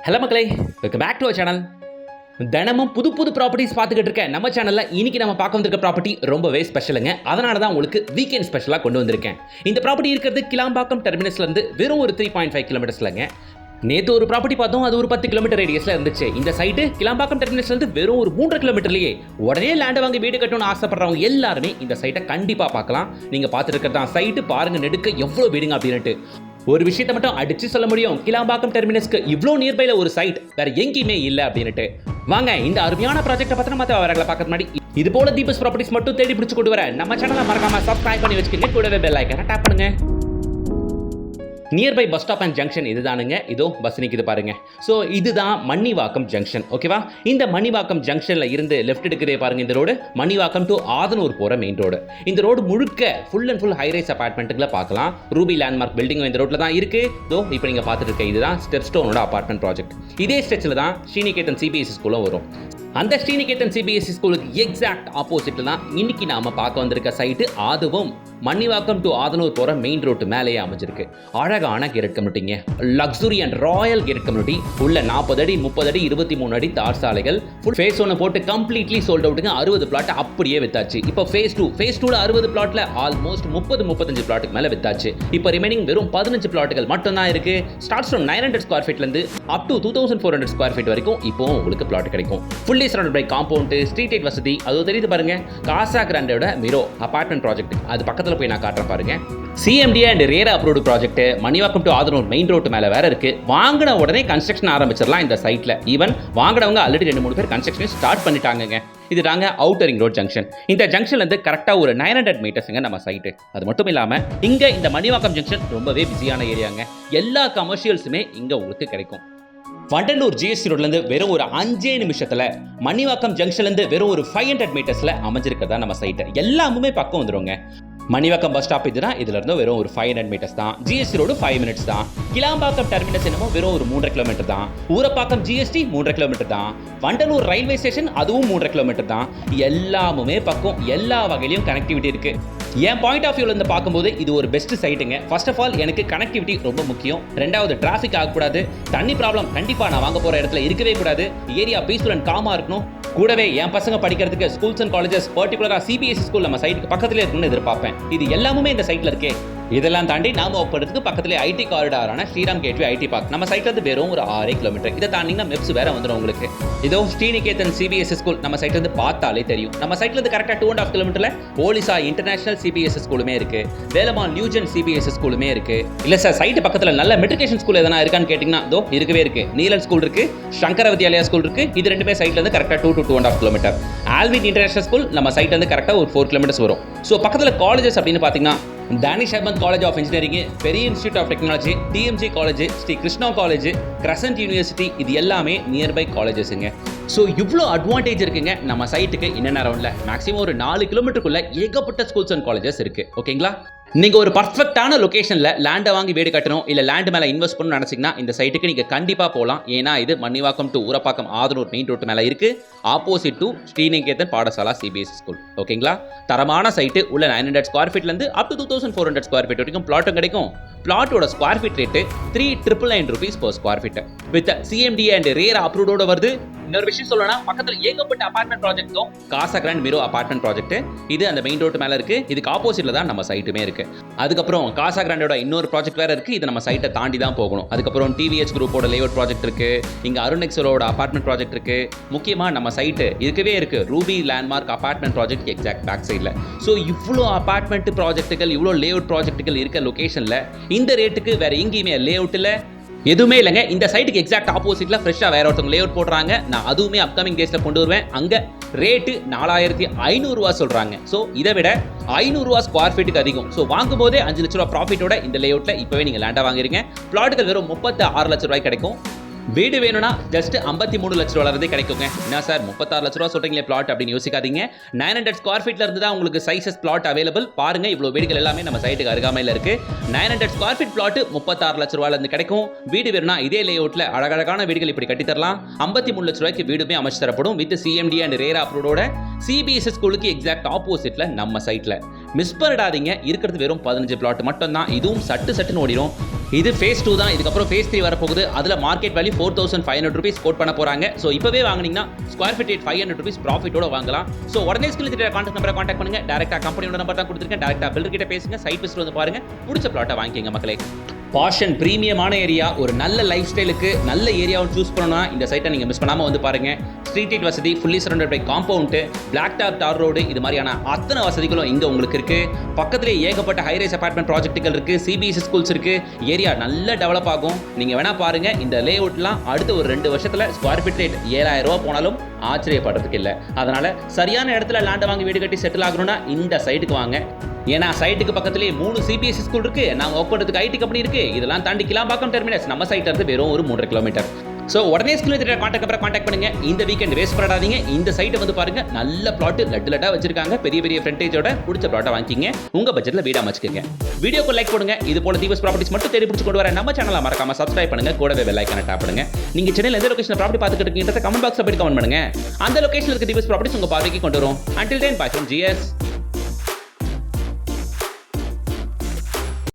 Hello மக்களே, welcome back to our channel. தினமும் புது புது ப்ராப்பர்ட்டிஸ் பார்த்துக்கிட்டு இருக்கேன். நம்ம சேனலில் இன்னைக்கு நம்ம பார்க்க வந்திருக்க ப்ராப்பர்ட்டி ரொம்பவே ஸ்பெஷலுங்க. அதனால தான் உங்களுக்கு வீக்கெண்ட் ஸ்பெஷலாக கொண்டு வந்திருக்கேன். இந்த ப்ராப்பர்ட்டி இருக்கிறது கிளாம்பாக்கம் டெர்மினஸ்லேருந்து வெறும் ஒரு 3.5 கிலோமீட்டர்ஸ்லங்க. நேற்று ஒரு ப்ராப்பர்ட்டி பார்த்தோம், அது ஒரு 10 கிலோமீட்டர் ரேடியஸில் இருந்துச்சு. இந்த சைட்டு கிளாம்பாக்கம் டெர்மினஸ்லேருந்து வெறும் ஒரு 3 கிலோமீட்டர்லேயே. உடனே லேண்டை வாங்கி வீடு கட்டணும்னு ஆசைப்படுறவங்க எல்லாருமே இந்த சைட்டை கண்டிப்பாக பார்க்கலாம். நீங்கள் பார்த்துட்டு இருக்கிறதா சைட்டு பாருங்க, நெடுக்க எவ்வளோ வீடுங்க அப்படின்ட்டு. ஒரு விஷயத்தை மட்டும் அடிச்சு சொல்ல முடியும், கிளாம்பாக்கம் டெர்மினஸ்க்கு இவ்வளோ நியர்பைல ஒரு சைட் வேற எங்கேயுமே இல்லை அப்படின்ட்டு. வாங்க இந்த அருமையான ப்ராஜெக்ட்டை பத்தின மற்ற விவரங்களை பார்க்கறது முன்னாடி இது போல தீபஸ் ப்ராப்பர்ட்டிஸ் மட்டும் தேடி பிடிச்சு கொண்டு வர நம்ம சேனலை மறக்காம சப்ஸ்கிரைப் பண்ணி வச்சுக்கோங்க. கூடவே பெல் ஐகானை டேப் பண்ணுங்க. Nearby bus stop and junction இதுதானுங்க. இதோ பஸ் நிற்குது பாருங்க. ஸோ இதுதான் மன்னிவாக்கம் ஜங்ஷன். ஓகேவா? இந்த மன்னிவாக்கம் ஜங்ஷன்ல இருந்து லெஃப்ட் எடுக்கிறதே பாருங்க, இந்த ரோடு மன்னிவாக்கம் டு ஆதனூர் போற மெயின் ரோடு. இந்த ரோடு முழுக்க ஃபுல் அண்ட் ஃபுல் ஹைரைஸ் அபார்ட்மெண்ட்டுகளை பார்க்கலாம். ரூபி லேண்ட்மார்க் பில்டிங் இந்த ரோட்ல தான் இருக்கு. தோ இப்போ நீங்க பார்த்துட்டு இருக்க இதுதான் ஸ்டெப் ஸ்டோனோட அபார்ட்மெண்ட் ப்ராஜெக்ட். இதே ஸ்ட்ரெச்சில் தான் ஸ்ரீநிகேதன் சிபிஎஸ்சி ஸ்கூலும் வரும். அந்த ஸ்ரீநிகேதன் சிபிஎஸ்சி ஸ்கூலுக்கு எக்ஸாக்ட் ஆப்போசிட்ல தான் இன்னைக்கு நாம பார்க்க வந்திருக்க சைட்டு. அதுவும் மன்னிவாக்கம் டு ஆதனூர் போற மெயின் ரோட்டு மேலேயே அமைஞ்சிருக்கு. அழகான கேட் கம்யூனிட்டிங்க, luxury and royal gate community. உள்ள 40 அடி 30 அடி 23 அடி தார் சாலைகள். ஃபுல் ஃபேஸ் 1 போட்டு கம்ப்ளீட்லி சோல்ட் அவுட்டுங்க. 60 பிளாட் அப்படியே வித்தாச்சு. இப்போ ஃபேஸ் 2ல 60 பிளாட்ல ஆல்மோஸ்ட் 30-35 பிளாட்டுக்கு மேல வித்தாச்சு. இப்போ ரிமைனிங் வெறும் 15 பிளாட்டுகள் மட்டும் தான் இருக்கு. ஸ்டார்ட்ஸ் ஃப்ரம் 900 ஸ்கொயர் ஃபீட்ல இருந்து அப் டு 2400 ஸ்கொயர் ஃபீட் வரைக்கும் இப்போ உங்களுக்கு பிளாட் கிடைக்கும். Fully surrounded by compound, street light வசதி. அது தெரியுது பாருங்க, காசா கிராண்டோட மிரோ அபார்ட்மெண்ட் ப்ராஜெக்ட். அது பக்கத்துல போய் நான் காட்டுறேன் பாருங்க. CMDA and RERA approved project Mannivakkam to Adhanur main road மேல வேற இருக்கு. வாங்கின உடனே கன்ஸ்ட்ரக்ஷன் ஆரம்பிச்சிடலாம் இந்த சைட்ல. ஈவன் வாங்கினவங்க ஆல்ரெடி 2-3 பேர் கன்ஸ்ட்ரக்ஷன் ஸ்டார்ட் பண்ணிட்டாங்க. இது தாங்க அவுட்டர் ரிங் ரோட் ஜங்ஷன். இந்த ஜங்ஷன்ல இருந்து கரெக்டா ஒரு 900 மீட்டர்ஸ்ங்க நம்ம சைட்டு. அது மட்டும் இல்லாம இங்க இந்த மன்னிவாக்கம் ஜங்ஷன் ரொம்பவே பிஸியான ஏரியாங்க. எல்லா கமர்ஷியல்ஸுமே இங்க உங்களுக்கு கிடைக்கும். வண்டலூர் ஜிஎஸ்டி ரோட்லேருந்து வெறும் ஒரு 5 நிமிஷத்தில் மன்னிவாக்கம் ஜங்ஷன்லேருந்து வெறும் ஒரு 500 மீட்டர்ஸில் அமைஞ்சிருக்கிறதா நம்ம சைட்டு. எல்லாமே பக்கம் வந்துடுங்க. மன்னிவாக்கம் பஸ் ஸ்டாப் இதுனா இதுல இருந்து வெறும் ஒரு 500 மீட்டர்ஸ் தான். ஜிஎஸ்டி ரோடு 5 மினிட்ஸ் தான். கிளாம்பாக்கம் டெர்மினஸ் என்னமோ வெறும் ஒரு 3 கிலோமீட்டர் தான். ஊரப்பாக்கம் ஜிஎஸ்டி 3 கிலோமீட்டர் தான். வண்டலூர் ரயில்வே ஸ்டேஷன் அதுவும் 3 கிலோமீட்டர் தான். எல்லாமே பக்கம், எல்லா வகையிலும் கனெக்டிவிட்டி இருக்கு. என் பாயிண்ட் ஆஃப் வியூல இருந்து பார்க்கும்போது இது ஒரு பெஸ்ட் சைட்டுங்க. ஃபர்ஸ்ட் ஆஃப் ஆல் எனக்கு கனெக்டிவிட்டி ரொம்ப முக்கியம். ரெண்டாவது டிராஃபிக் ஆகக்கூடாது. தண்ணி ப்ராப்ளம் கண்டிப்பா நான் வாங்க போற இடத்துல இருக்கவே கூடாது. ஏரியா பீஸ்ஃபுல் அண்ட் காமா இருக்கணும். கூடவே என் பசங்க படிக்கிறதுக்கு ஸ்கூல்ஸ் அண்ட் காலேஜஸ், பர்டிகுலரா சிபிஎஸ்சி ஸ்கூல் நம்ம சைட்டுக்கு பக்கத்துல இருக்குன்னு எதிர்பார்ப்பேன். இது எல்லாமே இந்த சைட்ல இருக்கே. இதெல்லாம் தாண்டி நாம ஒப்படுறதுக்கு பக்கத்துல ஐடி காரிடாரான ஸ்ரீராம் கேட்வே ஐடி பார்க் நம்ம சைட்ல இருந்து வெறும் ஒரு 6 கிலோமீட்டர். இதை தாண்டினா மெப்ஸ் வேற வந்துடும் உங்களுக்கு. இதோ ஸ்ரீநிகேதன் சிபிஎஸ்சி ஸ்கூல் நம்ம சைட்ல இருந்து பார்த்தாலே தெரியும். நம்ம சைட்ல இருந்து கரெக்டா 2.5 கிலோமீட்டர்ல போலிசா இன்டர்நேஷனல் சிபிஎஸ்சி ஸ்கூலுமே இருக்கு. வேலம்மாள் நியூஜன் சிபிஎஸ்சி ஸ்கூலுமே இருக்கு. இல்ல சார் சைட்டு பக்கத்துல நல்ல மெட்ரிகுலேஷன் ஸ்கூல் எதனா இருக்கான்னு கேட்டீங்கன்னா இதோ இருக்கவே இருக்கு. நீலன் ஸ்கூல் இருக்கு, சங்கர வித்யாலயா ஸ்கூல் இருக்கு. இது ரெண்டுமே சைட்ல இருந்து கரெக்டா 2 to 2.5 kilometre. Alvin international school நம்ம சைட்ல இருந்து கரெக்டா ஒரு 4 கிலோமீட்டர்ஸ் வரும். ஸோ பக்கத்துல காலேஜஸ் அப்படின்னு பாத்தீங்கன்னா Dhanish Ahmed college of engineering, பெரிய institute of technology, TMG college, Sri Krishna college, crescent university, இது எல்லாமே நியர்பை காலேஜஸ்ங்க. ஸோ இவ்வளோ அட்வான்டேஜ் இருக்குங்க நம்ம சைட்டுக்கு. என்னென்ன ரவுண்டில் மேக்ஸிமம் ஒரு 4 கிலோமீட்டருக்குள்ள ஏகப்பட்ட ஸ்கூல்ஸ் அண்ட் காலேஜஸ் இருக்கு. ஓகேங்களா? நீங்க ஒரு பர்ஃபெக்டான லொகேஷன்ல லேண்டை வாங்கி வீடு கட்டணும், இல்ல லேண்ட் மேல இன்வெஸ்ட் பண்ணணும்னு நினைச்சீங்கன்னா இந்த சைட்டுக்கு நீங்க கண்டிப்பா போகலாம். ஏன்னா இது Mannivakkam to Urapakkam Athanur main road மேல இருக்கு. Opposite to Sriniketan Patasala CBSE school. ஓகேங்களா? தரமான சைட்டு. உள்ள 900 ஸ்கொயர் ஃபீட்ல இருந்து அப் டு 2400 ஸ்கொயர் ஃபீட் வரைக்கும் பிளாட்டும் கிடைக்கும். பிளாட்டோட square feet rate 3,999 rupees per square feet with CMD and RERA அப்ரூவ்டோட வருது. இன்னொரு விஷயம் சொல்லணும், பக்கத்துல ஏகப்பட்ட அபார்ட்மெண்ட் ப்ராஜெக்ட்டும் Casa Grand Miro apartment project இது அந்த மெயின் ரோட்டு மேல இருக்கு. இதுக்கு ஆப்போசிட்ல தான் நம்ம சைட்டுமே இருக்கு. அதுக்கப்புறம் காசா கிராண்டோட இன்னொரு ப்ராஜெக்ட் வேற இருக்கு. இது நம்ம சைட்டை தாண்டி தான் போகணும். அதுக்கப்புறம் டிவிஎச் குரூப்போட லேஅவுட் ப்ராஜெக்ட் இருக்கு. இங்க அருணெக்ஸலோட அபார்ட்மெண்ட் ப்ராஜெக்ட் இருக்கு. முக்கியமா நம்ம சைட்டு இருக்கவே இருக்கு Ruby Landmark apartment project exact back சைட்ல. ஸோ இவ்வளோ அபார்ட்மெண்ட் ப்ராஜெக்ட்டுகள், இவ்வளோ லேஅவுட் ப்ராஜெக்ட்டுகள் இருக்க லொகேஷன்ல இந்த ரேட்டுக்கு வேற எங்கேயுமே லேஅவுட்ல எதுவுமே இல்லைங்க. இந்த சைட்டுக்கு எக்ஸாக்ட் ஆப்போசிட்ல ஃப்ரெஷ்ஷா வேற ஒருத்தவங்க லேஅவுட் போடுறாங்க. நான் அதுவுமே அப்கமிங் டேஸ்ல கொண்டு வருவேன். அங்க ரேட்டு 4,500 ரூபா சொல்றாங்க. ஸோ இதை விட 500 ரூபா ஸ்கொயர் ஃபீட்டுக்கு அதிகம். ஸோ வாங்கும் போதே 5 லட்ச ரூபா ப்ராஃபிட்டோட இந்த லேஅவுட்ல இப்பவே நீங்க லேண்டா வாங்குறீங்க. பிளாட்டுகள் வெறும் 36 லட்ச ரூபாய் கிடைக்கும். வீடு வேணும்னா ஜஸ்ட் 53 லட்ச ரூபாய் இருந்தே கிடைக்குங்க. என்ன சார் 36 லட்ச ரூபா சொல்றீங்களே பிளாட் அப்படின்னு யோசிக்காதீங்க. 900 ஸ்கொயர் ஃபீட்ல இருந்து தான் உங்களுக்கு சைஸஸ் பிளாட் அவைலபிள். பாருங்க இவ்வளவு வீடுகள் எல்லாமே நம்ம சைட்டுக்கு அருகாமையில் இருக்கு. 900 ஸ்கொயர் ஃபீட் பிளாட் 36 லட்ச ரூபாயில இருந்து கிடைக்கும். வீடு வேணும்னா இதே லேஅவுட்ல அழகழகான வீடுகள் இப்படி கட்டி தரலாம். 53 லட்ச ரூபாய்க்கு வீடுமே அமைச்சு தரப்படும் வித் சிஎம்டி அண்ட் ரேரா அப்ரூவோட. சிபிஎஸ்சி ஸ்கூலுக்கு எக்ஸாக்ட் ஆப்போசிட்ல நம்ம சைட்ல. மிஸ் பண்ணிடாதீங்க. இருக்கிறது வெறும் 15 பிளாட் மட்டும் தான். இதுவும் சட்டுன்னு ஓடிடும். இது ஃபேஸ் 2 தான். இதுக்கப்புறம் ஃபேஸ் 3 வரப்போகுது. அதில் மார்க்கெட் வேல்யூ 4500 ரூபீஸ் கோட் பண்ண போகிறாங்க. ஸோ இப்போவே வாங்கினீங்கன்னா ஸ்கொயர் ஃபீட் ரேட் 500 ரூபீஸ் ப்ராஃபிட்டோட வாங்கலாம். ஸோ உடனே ஸ்கில் கான்டாக்ட் நம்பரை கான்டாக்ட் பண்ணுங்க. டேரக்டாக கம்பெனியோட நம்பர் தான் கொடுத்துருக்கேன். டேரக்டாக பில்டர் கிட்ட பேசுங்க. சைட் விசிட் வந்து பாருங்க. பிடிச்ச பிளாட்டை வாங்கிக்கங்க மக்களே. பாஷன் பிரீமியமான ஏரியா, ஒரு நல்ல லைஃப் ஸ்டைலுக்கு நல்ல ஏரியாவை சூஸ் பண்ணணும்னா இந்த சைட்டை நீங்கள் மிஸ் பண்ணாமல் வந்து பாருங்கள். ஸ்ட்ரீட் லைட் வசதி, fully surrounded by compound, black top tar road, இது மாதிரியான அத்தனை வசதிகளும் இங்கே உங்களுக்கு இருக்குது. பக்கத்திலே ஏகப்பட்ட ஹைரைஸ் அபார்ட்மெண்ட் ப்ராஜெக்ட்டுகள் இருக்குது, சிபிஎஸ்சி ஸ்கூல்ஸ் இருக்குது. ஏரியா நல்ல டெவலப் ஆகும். நீங்கள் வேணால் பாருங்கள். இந்த லே அவுட்லாம் அடுத்த ஒரு 2 வருஷத்தில் ஸ்கொயர் ஃபீட் ரேட் 7000 ரூபா போனாலும் ஆச்சரியப்படுறதுக்கு இல்லை. அதனால் சரியான இடத்துல லேண்டை வாங்கி வீடு கட்டி செட்டில் ஆகணும்னா இந்த சைட்டுக்கு வாங்க. ஏன்னா சைட்டுக்கு பக்கத்துலேயே 3 சிபிஎஸ்சி ஸ்கூல் இருக்கு, நாங்கள் ஒர்க் பண்ணுறதுக்கு ஐடி கம்பெனி இருக்கு. இதெல்லாம் தாண்டி கிளாம்பாக்கம் டெர்மினஸ் நம்ம சைட் இருந்து வெறும் ஒரு 3 கிலோமீட்டர். ஸோ உடனே ஸ்கில் கான்டாக்ட் பண்ணுங்க. இந்த வீக்கெண்ட் வேஸ்ட் பண்ணாதீங்க. இந்த சைட்டை வந்து பாருங்க. நல்ல பிளாட் லட்டா வச்சிருக்காங்க. பெரிய ஃப்ரண்டேஜோட பிடிச்ச பிளாட்டை வாங்கிக்கிங்க. உங்க பட்ஜெட்ல வீடா அமைச்சுக்கங்க. வீடியோக்கு லைக் பண்ணுங்க. இது போல தீவஸ் ப்ராப்பர்ட்டிஸ் மட்டும் தேடி பிடிச்சு கொண்டு வர நம்ம சேனலை மறக்காம சப்ஸ்கிரைப் பண்ணுங்க. கூடவே பெல் ஐகானை டாப் பண்ணுங்க. நீங்க சென்னையில் எந்த லொகேஷன் ப்ராப்பர்ட்டி பார்த்துட்டு இருக்கீங்கன்றத கமெண்ட் பாக்ஸ்ல போய் கமெண்ட் பண்ணுங்க. அந்த லொகேஷன்ல இருக்க தீவஸ் ப்ராப்பர்ட்டிஸ் உங்க பார்வைக்கு கொண்டு வரும். Until then, bye from GS.